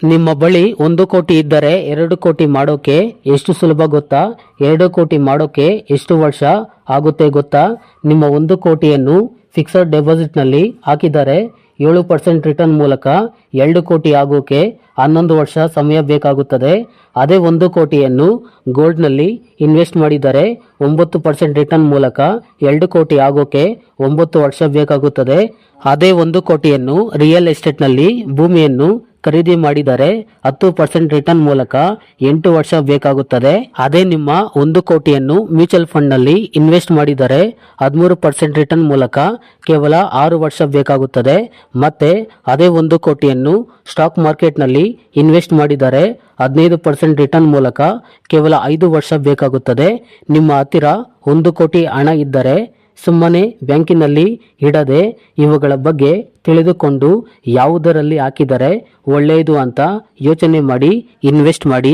ನಿಮ್ಮ ಬಳಿ 1 ಕೋಟಿ ಇದ್ದರೆ 2 ಕೋಟಿ ಮಾಡೋಕೆ ಎಷ್ಟು ಸುಲಭ ಗೊತ್ತಾ? 2 ಕೋಟಿ ಮಾಡೋಕೆ ಎಷ್ಟು ವರ್ಷ ಆಗುತ್ತೆ ಗೊತ್ತಾ? ನಿಮ್ಮ 1 ಕೋಟಿಯನ್ನು ಫಿಕ್ಸಡ್ ಡೆಪಾಸಿಟ್ನಲ್ಲಿ ಹಾಕಿದರೆ 7% ರಿಟರ್ನ್ ಮೂಲಕ 2 ಕೋಟಿ ಆಗೋಕೆ 11 ವರ್ಷ ಸಮಯ ಬೇಕಾಗುತ್ತದೆ. ಅದೇ 1 ಕೋಟಿಯನ್ನು ಗೋಲ್ಡ್ನಲ್ಲಿ ಇನ್ವೆಸ್ಟ್ ಮಾಡಿದರೆ 9% ರಿಟರ್ನ್ ಮೂಲಕ 2 ಕೋಟಿ ಆಗೋಕೆ 9 ವರ್ಷ ಬೇಕಾಗುತ್ತದೆ. ಅದೇ 1 ಕೋಟಿಯನ್ನು ರಿಯಲ್ ಎಸ್ಟೇಟ್ನಲ್ಲಿ ಭೂಮಿಯನ್ನು ಖರೀದಿ ಮಾಡಿದರೆ 10% ರಿಟರ್ನ್ ಮೂಲಕ 8 ವರ್ಷ ಬೇಕಾಗುತ್ತದೆ. ಅದೇ ನಿಮ್ಮ 1 ಕೋಟಿಯನ್ನು ಮ್ಯೂಚುವಲ್ ಫಂಡ್ನಲ್ಲಿ ಇನ್ವೆಸ್ಟ್ ಮಾಡಿದರೆ 13% ರಿಟರ್ನ್ ಮೂಲಕ ಕೇವಲ 6 ವರ್ಷ ಬೇಕಾಗುತ್ತದೆ. ಮತ್ತೆ ಅದೇ 1 ಕೋಟಿಯನ್ನು ಸ್ಟಾಕ್ ಮಾರ್ಕೆಟ್ನಲ್ಲಿ ಇನ್ವೆಸ್ಟ್ ಮಾಡಿದರೆ 15% ರಿಟರ್ನ್ ಮೂಲಕ ಕೇವಲ 5 ವರ್ಷ ಬೇಕಾಗುತ್ತದೆ. ನಿಮ್ಮ ಹತ್ತಿರ 1 ಕೋಟಿ ಹಣ ಇದ್ದರೆ ಸುಮ್ಮನೆ ಬ್ಯಾಂಕಿನಲ್ಲಿ ಇಡದೆ ಇವುಗಳ ಬಗ್ಗೆ ತಿಳಿದುಕೊಂಡು ಯಾವುದರಲ್ಲಿ ಹಾಕಿದರೆ ಒಳ್ಳೆಯದು ಅಂತ ಯೋಚನೆ ಮಾಡಿ ಇನ್ವೆಸ್ಟ್ ಮಾಡಿ.